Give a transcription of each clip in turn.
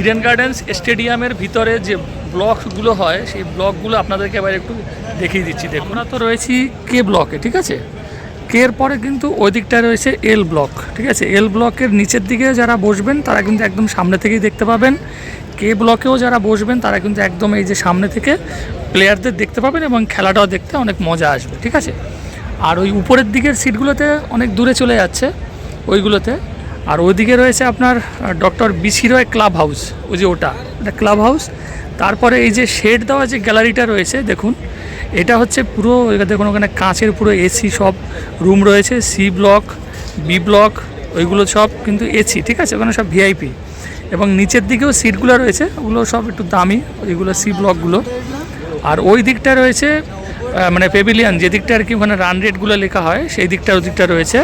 Eden gardens স্টেডিয়ামের ভিতরে যে ব্লকগুলো হয় সেই ব্লকগুলো আপনাদেরকে এবার একটু দেখিয়ে দিচ্ছি। দেখুন, আমরা তো রয়েছি কে ব্লকে, ঠিক আছে। কে এর পরে কিন্তু ওই দিকটা রয়েছে এল ব্লক, ঠিক আছে। এল ব্লকের নিচের দিকে যারা বসবেন তারা কিন্তু একদম সামনে থেকেই দেখতে পাবেন। কে ব্লকেও যারা বসবেন তারা কিন্তু একদম এই যে সামনে থেকে প্লেয়ারদের দেখতে পাবেন এবং খেলাটাও দেখতে অনেক মজা আসবে, ঠিক আছে। আর ওই উপরের দিকের সিটগুলোতে অনেক দূরে চলে যাচ্ছে ওইগুলোতে। আর ওইদিকে রয়েছে আপনার ডক্টর বিসি রয় ক্লাব হাউস, ওই যে ওটা ক্লাব হাউস। তারপরে এই যে শেড দেওয়া যে গ্যালারিটা রয়েছে দেখুন, এটা হচ্ছে পুরো দেখুন ওখানে কাঁচের পুরো এসি সব রুম রয়েছে। সি ব্লক, বি ব্লক ওইগুলো সব কিন্তু এসি, ঠিক আছে, ওখানে সব ভিআইপি। এবং নিচের দিকেও সিটগুলো রয়েছে, ওগুলো সব একটু দামি, ওইগুলো সি ব্লকগুলো। আর ওই দিকটা রয়েছে মানে পেভিলিয়ন, যে দিকটা আর কি ওখানে রান রেটগুলো লেখা হয় সেই দিকটা, ওই দিকটা রয়েছে।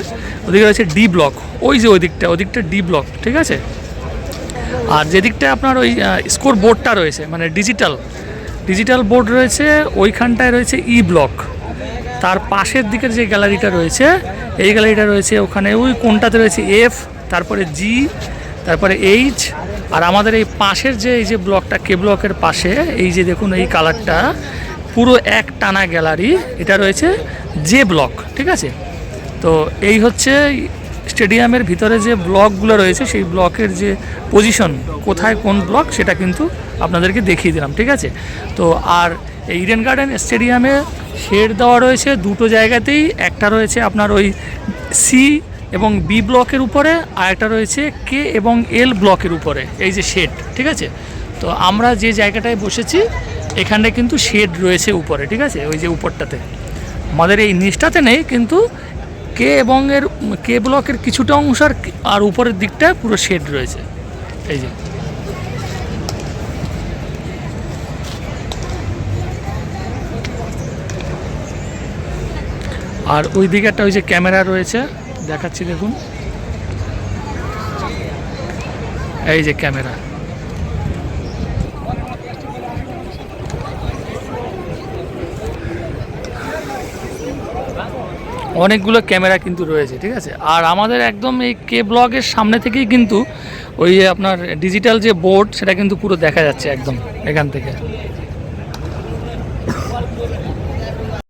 ওদিকে রয়েছে ডি ব্লক, ওই যে ওদিকটা ডি ব্লক, ঠিক আছে। আর যেদিকটা আপনার ওই স্কোর বোর্ডটা রয়েছে মানে ডিজিটাল বোর্ড রয়েছে, ওইখানটায় রয়েছে ই ব্লক। তার পাশের দিকের যে গ্যালারিটা রয়েছে, এই গ্যালারিটা রয়েছে ওখানে ওই কোনটাতে রয়েছে এফ, তারপরে জি, তারপরে এইচ। আর আমাদের এই পাশের যে এই যে ব্লকটা, কে ব্লকের পাশে এই যে দেখুন এই কালারটা পুরো এক টানা গ্যালারি, এটা রয়েছে জে ব্লক, ঠিক আছে। তো এই হচ্ছে স্টেডিয়ামের ভিতরে যে ব্লকগুলো রয়েছে সেই ব্লকের যে পজিশন, কোথায় কোন ব্লক সেটা কিন্তু আপনাদেরকে দেখিয়ে দিলাম, ঠিক আছে। তো আর এই ইডেন গার্ডেন স্টেডিয়ামে শেড দেওয়া রয়েছে দুটো জায়গাতেই, একটা রয়েছে আপনার ওই সি এবং বি ব্লকের উপরে, আর একটা রয়েছে কে এবং এল ব্লকের উপরে এই যে শেড, ঠিক আছে। তো আমরা যে জায়গাটায় বসেছি এখানটায় কিন্তু শেড রয়েছে উপরে, ঠিক আছে, ওই যে উপরটাতে। আমাদের এই নিচটাতে নেই, কিন্তু কে এবং এর কে ব্লকের কিছুটা অংশ আর উপরের দিকটা পুরো শেড রয়েছে এই যে। আর ওই দিকে একটা ওই যে ক্যামেরা রয়েছে, দেখাচ্ছি দেখুন, এই যে ক্যামেরা। অনেকগুলো ক্যামেরা কিন্তু রয়েছে, ঠিক আছে। আর আমাদের একদম এই কে ব্লকের সামনে থেকেই কিন্তু ওই আপনার ডিজিটাল যে বোর্ড সেটা কিন্তু পুরো দেখা যাচ্ছে একদম এখান থেকে।